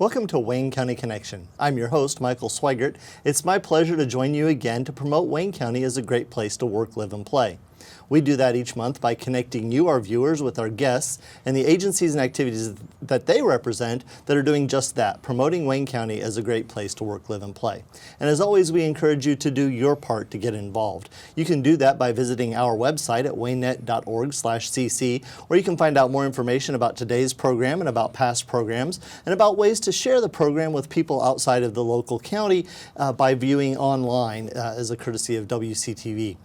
Welcome to Wayne County Connection. I'm your host, Michael Sweigart. It's my pleasure to join you again to promote Wayne County as a great place to work, live, and play. We do that each month by connecting you, our viewers, with our guests and the agencies and activities that they represent that are doing just that, promoting Wayne County as a great place to work, live, and play. And as always, we encourage you to do your part to get involved. You can do that by visiting our website at waynenet.org/cc, or you can find out more information about today's program and about past programs, and about ways to share the program with people outside of the local county by viewing online as a courtesy of WCTV.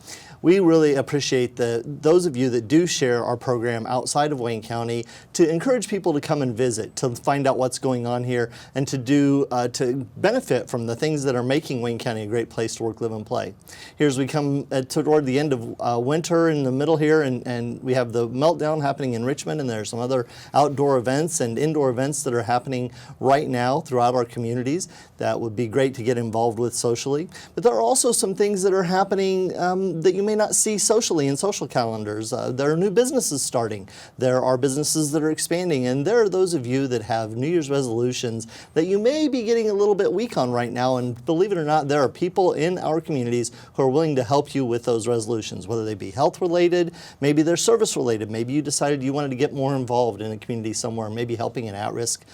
We really appreciate those of you that do share our program outside of Wayne County, to encourage people to come and visit, to find out what's going on here, and to benefit from the things that are making Wayne County a great place to work, live, and play. Here as we come toward the end of winter in the middle here, and we have the meltdown happening in Richmond, and there are some other outdoor events and indoor events that are happening right now throughout our communities that would be great to get involved with socially. But there are also some things that are happening that you may not see socially in social calendars. There are new businesses starting. There are businesses that are expanding, and there are those of you that have New Year's resolutions that you may be getting a little bit weak on right now, and believe it or not, there are people in our communities who are willing to help you with those resolutions, whether they be health related, maybe they're service related, maybe you decided you wanted to get more involved in a community somewhere, maybe helping an at-risk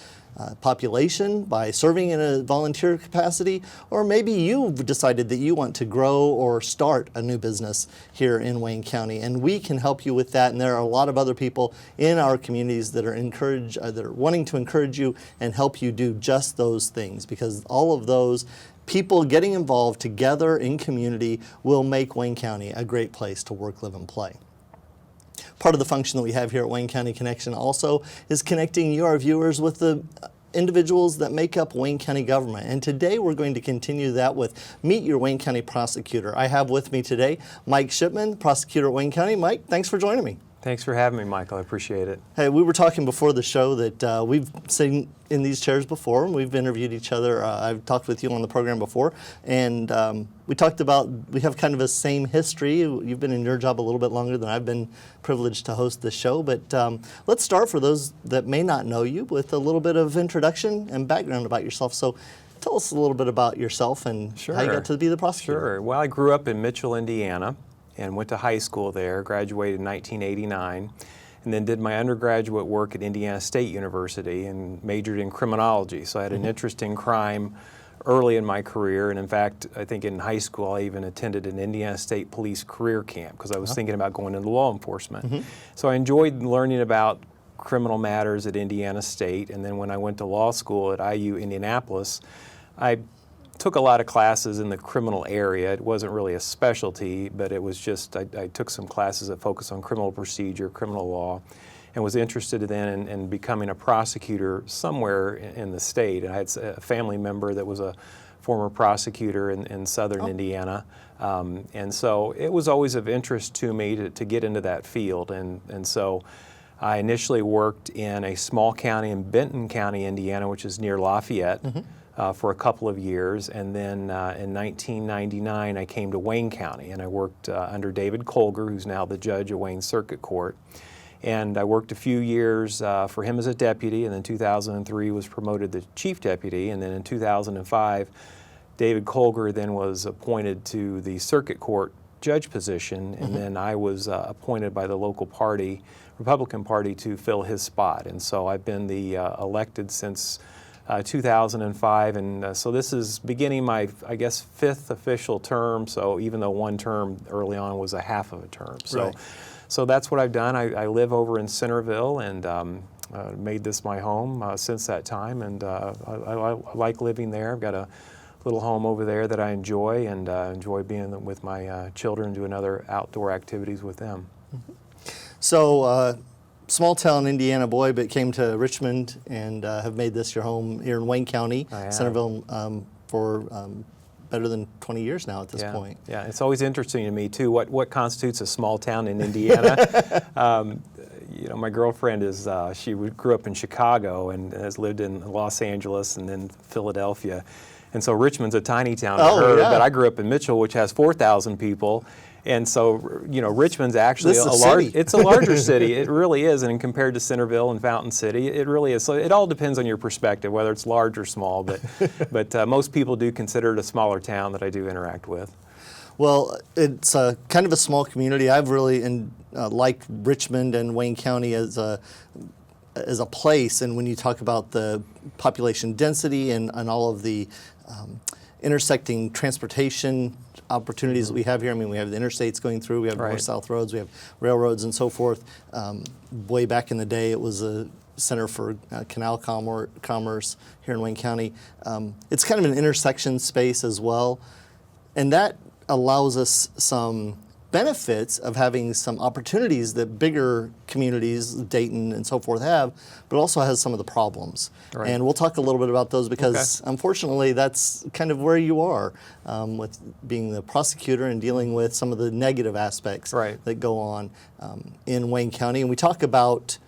population by serving in a volunteer capacity, or maybe you've decided that you want to grow or start a new business here in Wayne County, and we can help you with that. And there are a lot of other people in our communities that are wanting to encourage you and help you do just those things, because all of those people getting involved together in community will make Wayne County a great place to work, live, and play. Part of the function that we have here at Wayne County Connection also is connecting you, our viewers, with the individuals that make up Wayne County government. And today we're going to continue that with Meet Your Wayne County Prosecutor. I have with me today Mike Shipman, Prosecutor at Wayne County. Mike, thanks for joining me. Thanks for having me, Michael. I appreciate it. Hey, we were talking before the show that we've seen in these chairs before, and we've interviewed each other. I've talked with you on the program before, and we talked about, we have kind of a same history. You've been in your job a little bit longer than I've been privileged to host this show, but let's start, for those that may not know you, with a little bit of introduction and background about yourself. So tell us a little bit about yourself and how you got to be the prosecutor. Sure. Well, I grew up in Mitchell, Indiana, and went to high school there, graduated in 1989, and then did my undergraduate work at Indiana State University and majored in criminology. So I had an interest in crime early in my career, and in fact, I think in high school I even attended an Indiana State Police career camp because I was thinking about going into law enforcement. So I enjoyed learning about criminal matters at Indiana State, and then when I went to law school at IU Indianapolis, I took a lot of classes in the criminal area. It wasn't really a specialty, but it was just, I took some classes that focused on criminal procedure, criminal law, and was interested then in becoming a prosecutor somewhere in the state. And I had a family member that was a former prosecutor in southern Indiana. And so it was always of interest to me to get into that field. And so I initially worked in a small county in Benton County, Indiana, which is near Lafayette. For a couple of years, and then in 1999 I came to Wayne County, and I worked under David Colger, who's now the judge of Wayne Circuit Court, and I worked a few years for him as a deputy, and then 2003 was promoted to chief deputy, and then in 2005 David Colger then was appointed to the Circuit Court judge position, and then I was appointed by the local party, Republican Party, to fill his spot, and so I've been the elected since 2005, and so this is beginning my, I guess, fifth official term, so even though one term early on was a half of a term. So, so that's what I've done. I live over in Centerville, and made this my home since that time, and I like living there. I've got a little home over there that I enjoy, and enjoy being with my children, doing other outdoor activities with them. So, small town Indiana boy, but came to Richmond and have made this your home here in Wayne County, Centerville, for better than 20 years now at this point. Yeah, it's always interesting to me too, what constitutes a small town in Indiana. You know, my girlfriend is, she grew up in Chicago and has lived in Los Angeles and then Philadelphia. And so Richmond's a tiny town to her, but I grew up in Mitchell, which has 4,000 people. And so, you know, Richmond's actually This is a a large, city. it's a larger city. It really is. And compared to Centerville and Fountain City, it really is. So it all depends on your perspective, whether it's large or small. But most people do consider it a smaller town that I do interact with. Well, it's kind of a small community. I've really liked Richmond and Wayne County as a place, and when you talk about the population density and all of the intersecting transportation opportunities that we have here. I mean, we have the interstates going through, we have north-south roads, we have railroads and so forth. Way back in the day, it was a center for canal commerce here in Wayne County. It's kind of an intersection space as well, and that allows us some benefits of having some opportunities that bigger communities, Dayton and so forth, have, but also has some of the problems. Right. And we'll talk a little bit about those because unfortunately that's kind of where you are with being the prosecutor and dealing with some of the negative aspects that go on in Wayne County. And we talk about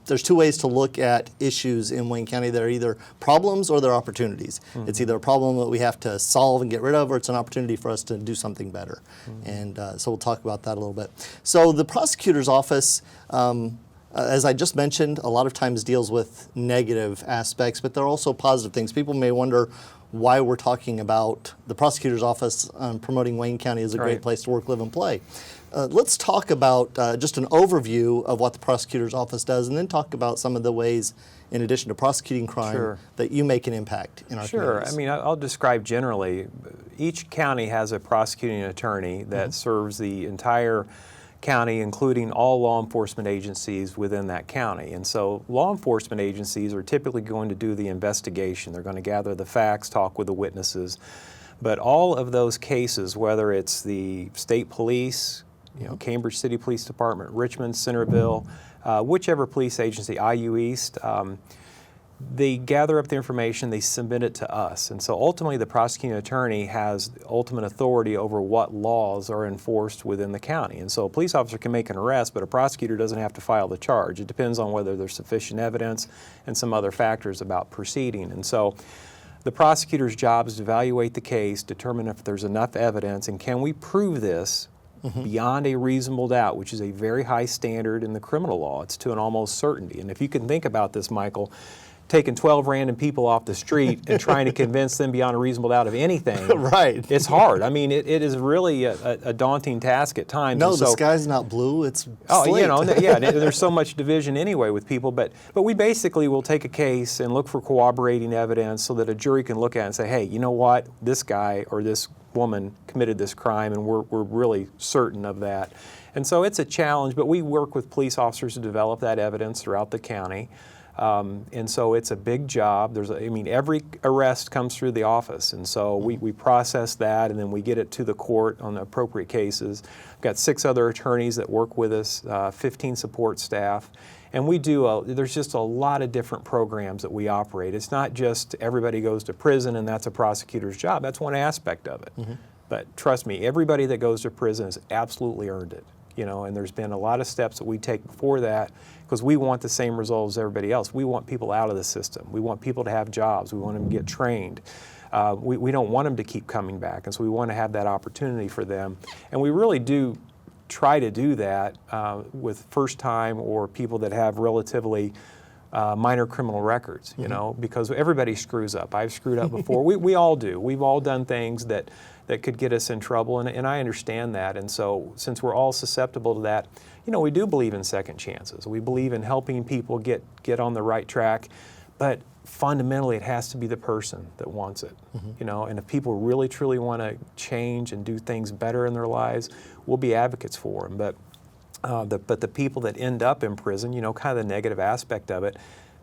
there's two ways to look at issues in Wayne County that are either problems or they're opportunities. It's either a problem that we have to solve and get rid of, or it's an opportunity for us to do something better. And so we'll talk about that a little bit. So the prosecutor's office, as I just mentioned, a lot of times deals with negative aspects, but there are also positive things. People may wonder why we're talking about the prosecutor's office promoting Wayne County as a great place to work, live, and play. Let's talk about just an overview of what the prosecutor's office does, and then talk about some of the ways, in addition to prosecuting crime, that you make an impact in our communities. I mean, I'll describe generally. Each county has a prosecuting attorney that serves the entire county, including all law enforcement agencies within that county. And so law enforcement agencies are typically going to do the investigation. They're going to gather the facts, talk with the witnesses. But all of those cases, whether it's the state police, Cambridge City Police Department, Richmond, Centerville, whichever police agency, IU East, they gather up the information, they submit it to us. And so ultimately the prosecuting attorney has ultimate authority over what laws are enforced within the county. And so a police officer can make an arrest, but a prosecutor doesn't have to file the charge. It depends on whether there's sufficient evidence and some other factors about proceeding. And so the prosecutor's job is to evaluate the case, determine if there's enough evidence, and can we prove this beyond a reasonable doubt, which is a very high standard in the criminal law. It's to an almost certainty. And if you can think about this, Michael, taking 12 random people off the street and trying to convince them beyond a reasonable doubt of anything, it's hard. I mean, it is really a daunting task at times. No, the sky's not blue, it's slate. There's so much division anyway with people, but we basically will take a case and look for corroborating evidence so that a jury can look at it and say, hey, you know what, this guy or this woman committed this crime, and we're really certain of that. And so it's a challenge, but we work with police officers to develop that evidence throughout the county. And so it's a big job. Every arrest comes through the office, and so we process that, and then we get it to the court on the appropriate cases. We've got 6 other attorneys that work with us, 15 support staff, and we do. There's just a lot of different programs that we operate. It's not just everybody goes to prison and that's a prosecutor's job. That's one aspect of it. But trust me, everybody that goes to prison has absolutely earned it. And there's been a lot of steps that we take before that because we want the same results as everybody else. We want people out of the system. We want people to have jobs. We want them to get trained. We don't want them to keep coming back, and so we want to have that opportunity for them. And we really do try to do that with first-time or people that have relatively minor criminal records, because everybody screws up. I've screwed up before. We all do. We've all done things that could get us in trouble, and I understand that. And so since we're all susceptible to that, we do believe in second chances. We believe in helping people get on the right track, but fundamentally it has to be the person that wants it. And if people really truly want to change and do things better in their lives, we'll be advocates for them. But the people that end up in prison, kind of the negative aspect of it,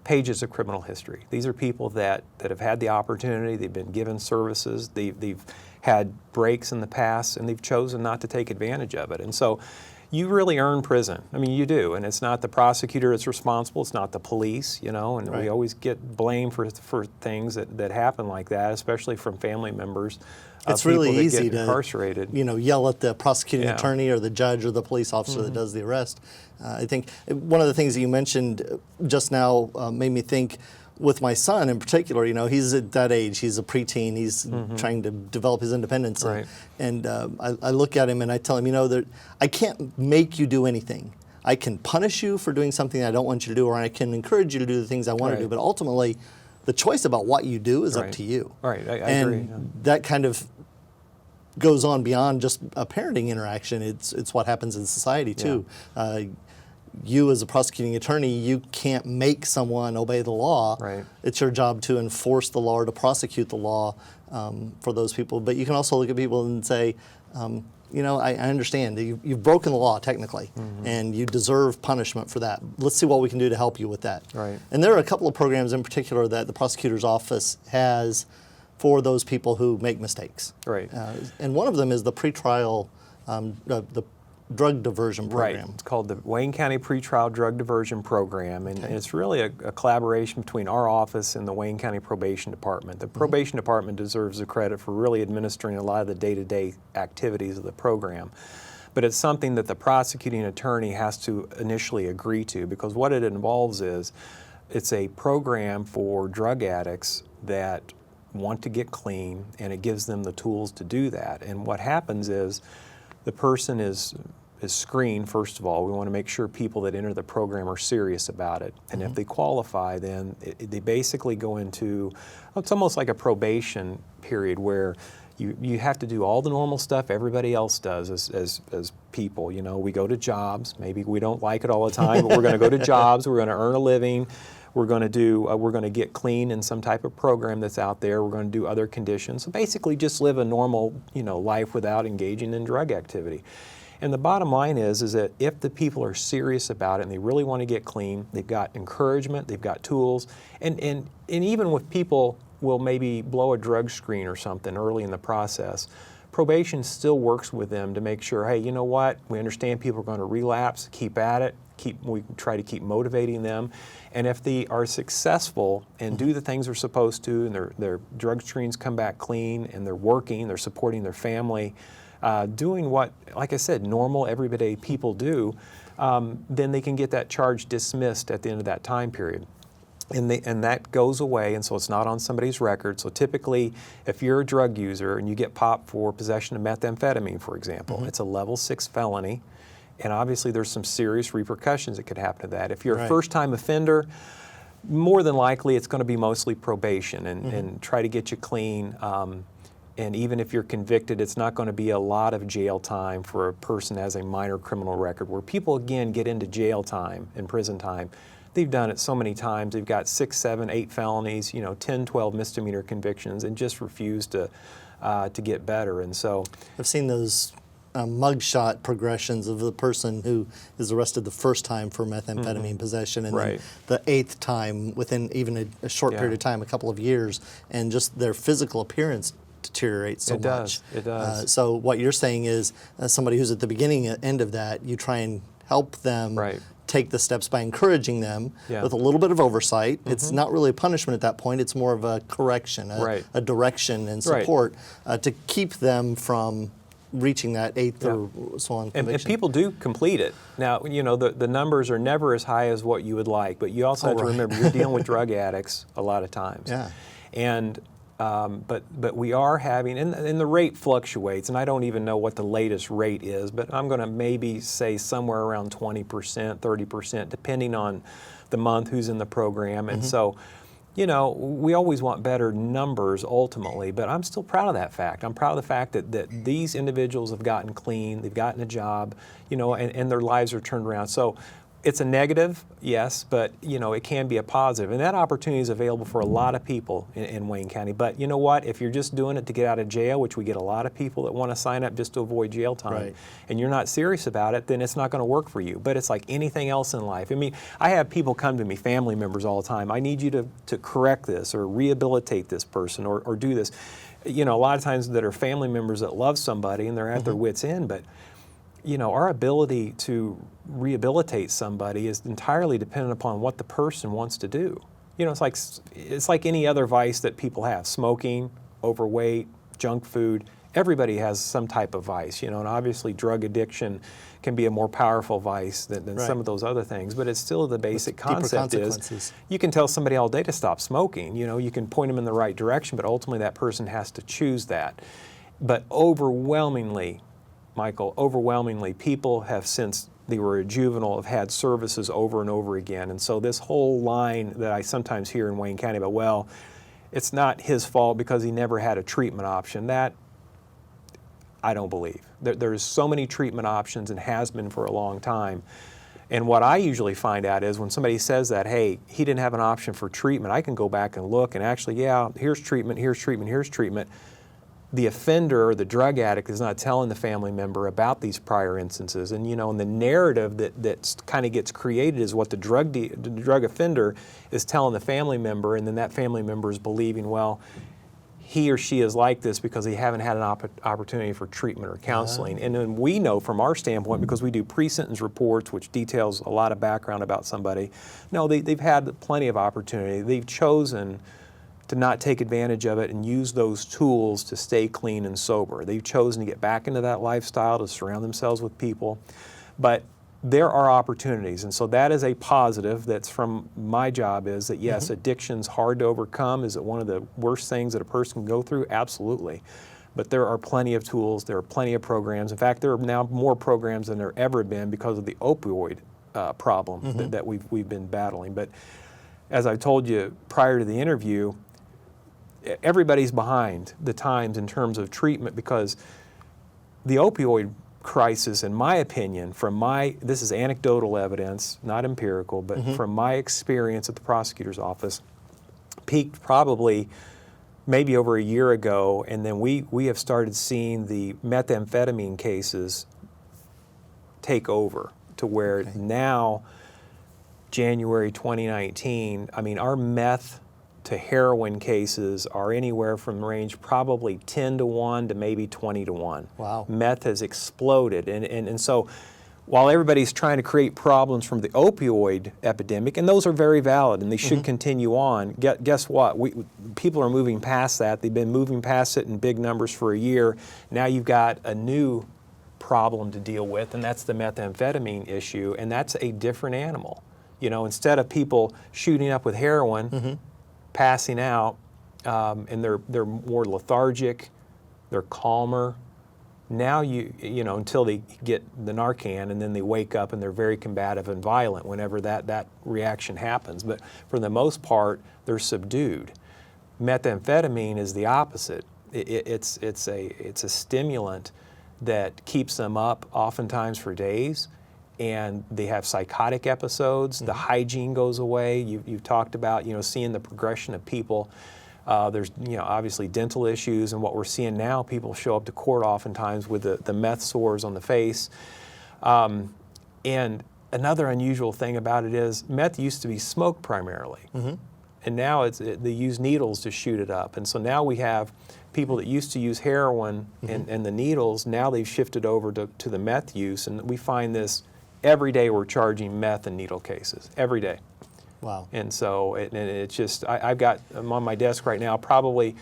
pages of criminal history. These are people that have had the opportunity, they've been given services, they've had breaks in the past, and they've chosen not to take advantage of it. And so you really earn prison. I mean, you do, and it's not the prosecutor that's responsible, it's not the police, and we always get blamed for things that happen like that, especially from family members. It's really easy to incarcerated. Yell at the prosecuting attorney or the judge or the police officer that does the arrest. I think one of the things that you mentioned just now made me think, with my son in particular, he's at that age. He's a preteen. He's trying to develop his independence. Right. And I look at him and I tell him, that I can't make you do anything. I can punish you for doing something I don't want you to do, or I can encourage you to do the things I want to do. But ultimately, the choice about what you do is up to you. Right. I and agree. Yeah. that kind of goes on beyond just a parenting interaction. It's what happens in society too. You as a prosecuting attorney, you can't make someone obey the law. Right. It's your job to enforce the law or to prosecute the law for those people. But you can also look at people and say, I understand that you've broken the law technically, and you deserve punishment for that. Let's see what we can do to help you with that. Right. And there are a couple of programs in particular that the prosecutor's office has for those people who make mistakes. Right. And one of them is the pretrial, the drug diversion program. Right. It's called the Wayne County Pretrial Drug Diversion Program, and it's really a collaboration between our office and the Wayne County Probation Department. The Probation Department deserves the credit for really administering a lot of the day-to-day activities of the program. But it's something that the prosecuting attorney has to initially agree to, because what it involves is it's a program for drug addicts that want to get clean, and it gives them the tools to do that. And what happens is the person is screened. First of all, we want to make sure people that enter the program are serious about it. And if they qualify, then they basically go into, it's almost like a probation period where you have to do all the normal stuff everybody else does as people. We go to jobs. Maybe we don't like it all the time, but we're going to go to jobs. We're going to earn a living. We're going to get clean in some type of program that's out there. We're going to do other conditions. So basically just live a normal, life without engaging in drug activity. And the bottom line is that if the people are serious about it and they really want to get clean, they've got encouragement, they've got tools, and even with people will maybe blow a drug screen or something early in the process, probation still works with them to make sure, hey, you know what, we understand people are going to relapse, keep at it, we try to keep motivating them. And if they are successful and do the things they're supposed to, and their drug screens come back clean, and they're working, they're supporting their family, doing what, like I said, normal everyday people do, then they can get that charge dismissed at the end of that time period. And that goes away, and so it's not on somebody's record. So typically, if you're a drug user and you get popped for possession of methamphetamine, for example, it's a level 6 felony, and obviously there's some serious repercussions that could happen to that. If you're a first-time offender, more than likely it's going to be mostly probation and try to get you clean. And even if you're convicted, it's not going to be a lot of jail time for a person that has a minor criminal record, where people, again, get into jail time and prison time. They've done it so many times. They've got 6, 7, 8 felonies, 10, 12 misdemeanor convictions, and just refuse to get better. And so I've seen those mugshot progressions of the person who is arrested the first time for methamphetamine possession, and then the 8th time within even a short period of time, a couple of years, and just their physical appearance deteriorates so much. It does. So what you're saying is, somebody who's at the beginning and end of that, you try and help them take the steps by encouraging them with a little bit of oversight. It's not really a punishment at that point. It's more of a correction, a direction and support to keep them from reaching that 8th or so on conviction. And people do complete it. Now, the numbers are never as high as what you would like, but you also have to remember you're dealing with drug addicts a lot of times. And but we are having, and the rate fluctuates, and I don't even know what the latest rate is, but I'm going to maybe say somewhere around 20%, 30%, depending on the month, who's in the program. And so, we always want better numbers ultimately, but I'm still proud of that fact. I'm proud of the fact that these individuals have gotten clean, they've gotten a job, and their lives are turned around. So it's a negative, yes, but it can be a positive. And that opportunity is available for a lot of people in Wayne County. But you know what? If you're just doing it to get out of jail, which we get a lot of people that want to sign up just to avoid jail time, and you're not serious about it, then it's not going to work for you. But it's like anything else in life. I mean, I have people come to me, family members all the time. I need you to correct this or rehabilitate this person or do this. A lot of times that are family members that love somebody and they're at their wits' end, but our ability to rehabilitate somebody is entirely dependent upon what the person wants to do. It's like any other vice that people have: smoking, overweight, junk food. everybody has some type of vice, you know, and obviously drug addiction can be a more powerful vice than some of those other things, but it's still the basic concept is you can tell somebody all day to stop smoking, you know, you can point them in the right direction, but ultimately that person has to choose that. But overwhelmingly, Michael, overwhelmingly, people have, since they were a juvenile, have had services over and over again. And so this whole line that I sometimes hear in Wayne County about, well, it's not his fault because he never had a treatment option, that I don't believe. There's so many treatment options and has been for a long time. And what I usually find out is when somebody says that, hey, he didn't have an option for treatment, I can go back and look and actually, yeah, here's treatment, here's treatment, here's treatment. The offender or the drug addict is not telling the family member about these prior instances. And, you know, and the narrative that kind of gets created is what the drug offender is telling the family member, and then that family member is believing, well, he or she is like this because they haven't had an opportunity for treatment or counseling. And then we know from our standpoint, because we do pre-sentence reports, which details a lot of background about somebody, no, they've had plenty of opportunity. They've chosen to not take advantage of it and use those tools to stay clean and sober. They've chosen to get back into that lifestyle, to surround themselves with people. But there are opportunities, and so that is a positive that's from my job, is that yes, addiction's hard to overcome. Is it one of the worst things that a person can go through? Absolutely. But there are plenty of tools, there are plenty of programs. In fact, there are now more programs than there ever been because of the opioid problem that we've been battling. But as I told you prior to the interview, everybody's behind the times in terms of treatment, because the opioid crisis, in my opinion, this is anecdotal evidence, not empirical, but from my experience at the prosecutor's office, peaked probably maybe over a year ago, and then we have started seeing the methamphetamine cases take over to where now, January 2019, I mean, our meth to heroin cases are anywhere from range probably 10 to 1 to maybe 20 to 1. Wow. Meth has exploded. And so while everybody's trying to create problems from the opioid epidemic, and those are very valid and they should continue on, guess what? People are moving past that. They've been moving past it in big numbers for a year. Now you've got a new problem to deal with, and that's the methamphetamine issue, and that's a different animal. You know, instead of people shooting up with heroin, passing out, and they're more lethargic, they're calmer. Now you know, until they get the Narcan, and then they wake up and they're very combative and violent whenever that reaction happens. But for the most part, they're subdued. Methamphetamine is the opposite. It's a stimulant that keeps them up oftentimes for days, and they have psychotic episodes. The hygiene goes away. You've talked about, you know, seeing the progression of people. There's, you know, obviously dental issues, and what we're seeing now, people show up to court oftentimes with the meth sores on the face. And another unusual thing about it is meth used to be smoked primarily, and now they use needles to shoot it up. And so now we have people that used to use heroin and the needles, now they've shifted over to the meth use, and we find this every day. We're charging meth and needle cases, every day. Wow. And so it's just, I'm on my desk right now, probably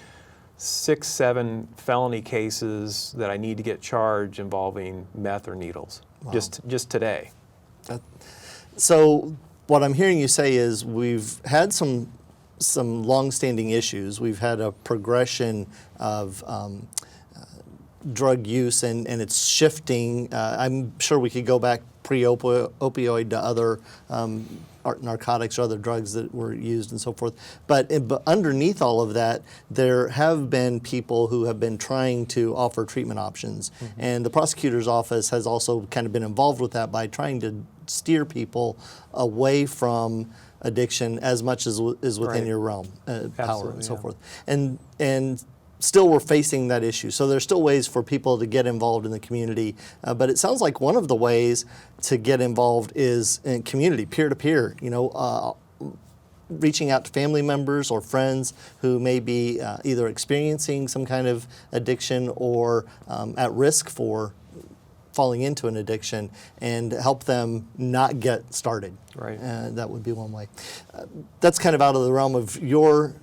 6, 7 felony cases that I need to get charged involving meth or needles, just today. So what I'm hearing you say is we've had some long-standing issues. We've had a progression of drug use, and it's shifting. I'm sure we could go back pre-opioid to other narcotics or other drugs that were used and so forth. But underneath all of that, there have been people who have been trying to offer treatment options. And the prosecutor's office has also kind of been involved with that by trying to steer people away from addiction as much as is within your realm, power and so forth. And still we're facing that issue. So there's still ways for people to get involved in the community. But it sounds like one of the ways to get involved is in community, peer-to-peer, you know, reaching out to family members or friends who may be either experiencing some kind of addiction or at risk for falling into an addiction, and help them not get started. Right. That would be one way. That's kind of out of the realm of your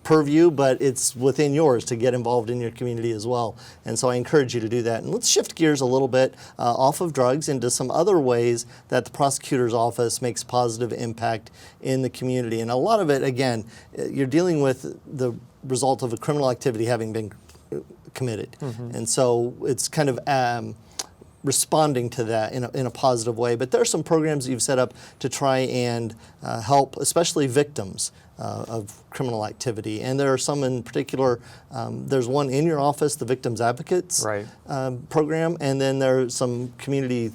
purview, but it's within yours to get involved in your community as well. And so I encourage you to do that. And let's shift gears a little bit off of drugs into some other ways that the prosecutor's office makes positive impact in the community. And a lot of it, again, you're dealing with the result of a criminal activity having been committed. And so it's kind of responding to that in a positive way. But there are some programs that you've set up to try and help, especially victims of criminal activity. And there are some in particular, there's one in your office, the Victims Advocates program, and then there are some community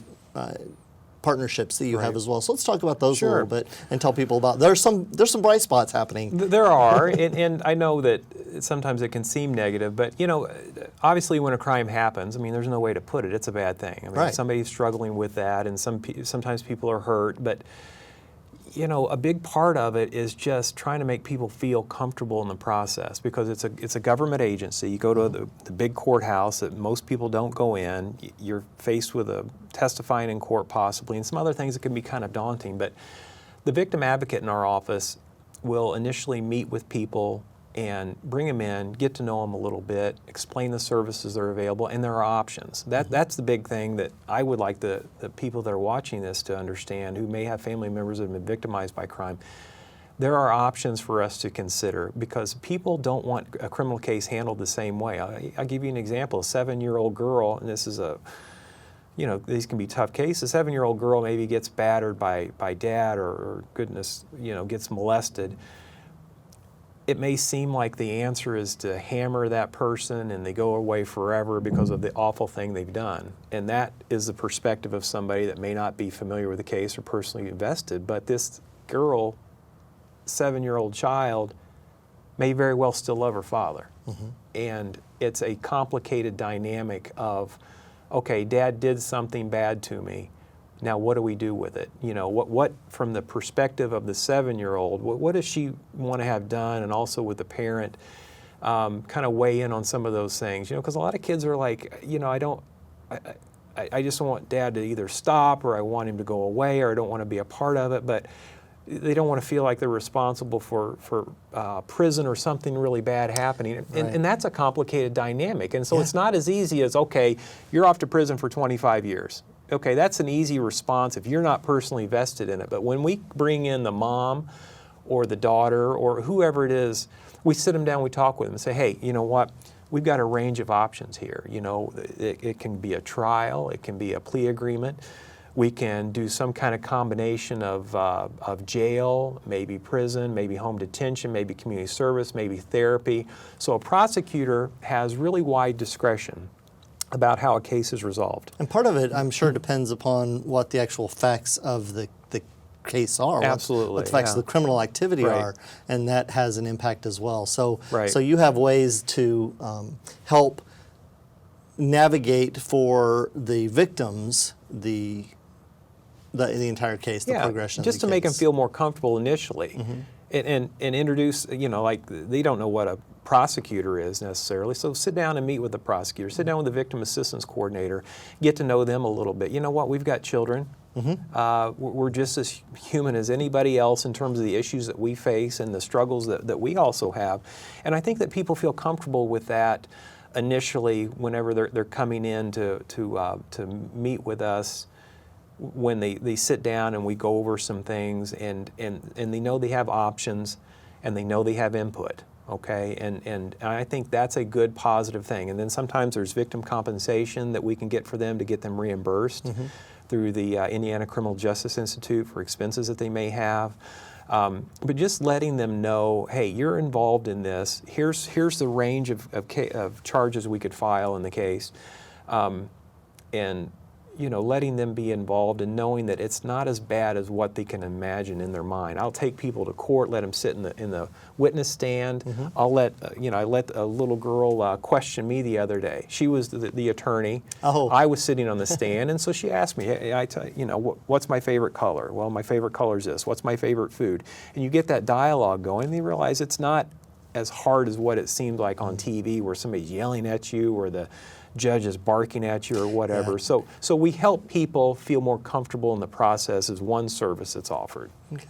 partnerships that you have as well. So let's talk about those a little bit and tell people about, there's some bright spots happening. There are, and I know that sometimes it can seem negative, but you know, obviously when a crime happens, I mean, there's no way to put it, it's a bad thing. I mean, somebody's struggling with that, and sometimes people are hurt, but you know, a big part of it is just trying to make people feel comfortable in the process, because it's a government agency. You go to the big courthouse that most people don't go in. You're faced with testifying in court possibly, and some other things that can be kind of daunting. But the victim advocate in our office will initially meet with people and bring them in, get to know them a little bit, explain the services that are available, and there are options. That's the big thing that I would like the people that are watching this to understand, who may have family members that have been victimized by crime. There are options for us to consider, because people don't want a criminal case handled the same way. I'll give you an example. A 7-year-old girl, and this is you know, these can be tough cases. A 7-year-old girl maybe gets battered by dad, or goodness, you know, gets molested. It may seem like the answer is to hammer that person and they go away forever because of the awful thing they've done. And that is the perspective of somebody that may not be familiar with the case or personally invested. But this girl, 7-year-old child, may very well still love her father. And it's a complicated dynamic of, okay, dad did something bad to me. Now, what do we do with it? You know, what from the perspective of the 7-year-old, what does she want to have done? And also with the parent, kind of weigh in on some of those things. You know, because a lot of kids are like, you know, I just want dad to either stop, or I want him to go away, or I don't want to be a part of it. But they don't want to feel like they're responsible for prison or something really bad happening. And that's a complicated dynamic. And so it's not as easy as, okay, you're off to prison for 25 years. Okay, that's an easy response if you're not personally vested in it. But when we bring in the mom or the daughter or whoever it is, we sit them down, we talk with them and say, hey, you know what? We've got a range of options here. You know, it can be a trial, it can be a plea agreement. We can do some kind of combination of jail, maybe prison, maybe home detention, maybe community service, maybe therapy. So a prosecutor has really wide discretion about how a case is resolved. And part of it, I'm sure, depends upon what the actual facts of the case are. Absolutely. What the facts of the criminal activity are, and that has an impact as well. So, so you have ways to help navigate for the victims the entire case, the progression. Just of the to make them case. feel more comfortable initially, and introduce, you know, like they don't know what a prosecutor is necessarily, so sit down and meet with the prosecutor, sit down with the victim assistance coordinator, get to know them a little bit. You know what, we've got children. We're just as human as anybody else in terms of the issues that we face and the struggles that we also have. And I think that people feel comfortable with that initially whenever they're coming in to meet with us, when they sit down and we go over some things, and they know they have options and they know they have input. Okay, and I think that's a good positive thing. And then sometimes there's victim compensation that we can get for them to get them reimbursed through the Indiana Criminal Justice Institute for expenses that they may have. But just letting them know, hey, you're involved in this. Here's the range of charges we could file in the case, and you know, letting them be involved and knowing that it's not as bad as what they can imagine in their mind. I'll take people to court, let them sit in the witness stand. I'll let I let a little girl question me the other day. She was the attorney. I was sitting on the stand, and so she asked me, hey, what's my favorite color? Well, my favorite color is this. What's my favorite food? And you get that dialogue going, and you realize it's not as hard as what it seemed like on TV, where somebody's yelling at you, or the judges barking at you or whatever. Yeah. So we help people feel more comfortable in the process as one service that's offered. Okay.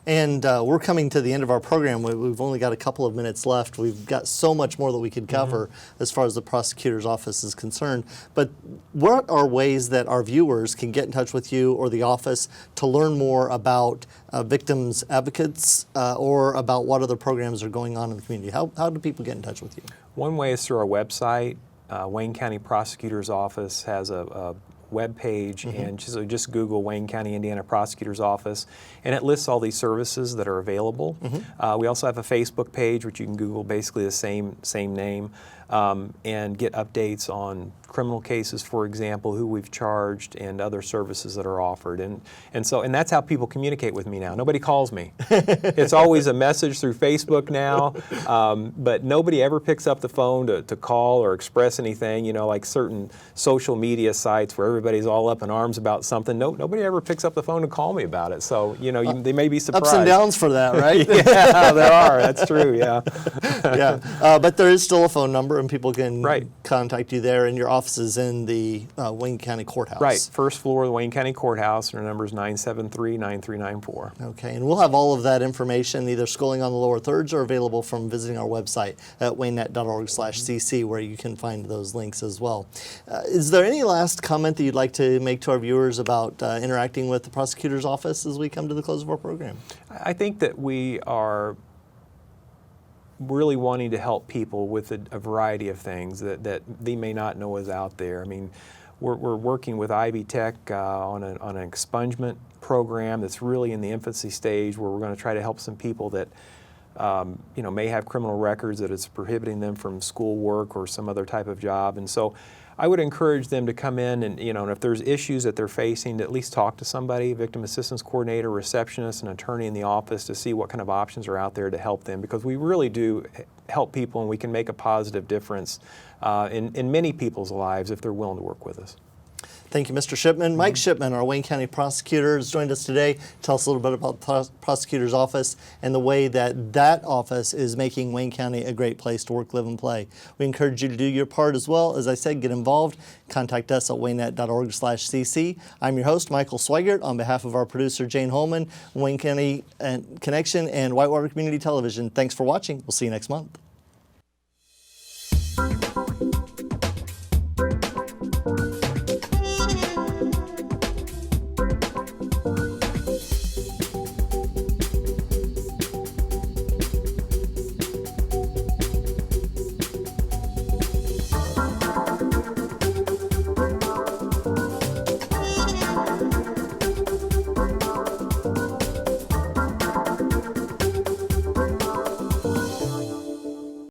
And we're coming to the end of our program. We've only got a couple of minutes left. We've got so much more that we could cover as far as the prosecutor's office is concerned. But what are ways that our viewers can get in touch with you or the office to learn more about victims advocates or about what other programs are going on in the community? How do people get in touch with you? One way is through our website. Wayne County Prosecutor's Office has a web page, and so just Google Wayne County, Indiana Prosecutor's Office, and it lists all these services that are available. We also have a Facebook page, which you can Google basically the same name, and get updates on criminal cases, for example, who we've charged, and other services that are offered. And that's how people communicate with me now. Nobody calls me. It's always a message through Facebook now, but nobody ever picks up the phone to call or express anything, you know, like certain social media sites where everybody's all up in arms about something. Nobody ever picks up the phone to call me about it. So, you know, they may be surprised. Ups and downs for that, right? Yeah, there are. That's true, yeah. Yeah, but there is still a phone number, and people can Right. contact you there, and your office is in the Wayne County Courthouse. Right, first floor of the Wayne County Courthouse, and our number is 973-9394. Okay, and we'll have all of that information either scrolling on the lower thirds or available from visiting our website at waynenet.org/cc, where you can find those links as well. Is there any last comment that you'd like to make to our viewers about interacting with the prosecutor's office as we come to the close of our program? I think that we are really wanting to help people with a variety of things that they may not know is out there. I mean, we're working with Ivy Tech on an expungement program that's really in the infancy stage, where we're going to try to help some people that you know, may have criminal records that is prohibiting them from school work or some other type of job. And so I would encourage them to come in and, you know, and if there's issues that they're facing, to at least talk to somebody, victim assistance coordinator, receptionist, an attorney in the office, to see what kind of options are out there to help them, because we really do help people, and we can make a positive difference in many people's lives if they're willing to work with us. Thank you, Mr. Shipman. Mike Shipman, our Wayne County prosecutor, has joined us today. Tell us a little bit about the prosecutor's office and the way that office is making Wayne County a great place to work, live, and play. We encourage you to do your part as well. As I said, get involved. Contact us at waynenet.org/cc. I'm your host, Michael Sweigart, on behalf of our producer, Jane Holman, Wayne County Connection, and Whitewater Community Television. Thanks for watching. We'll see you next month.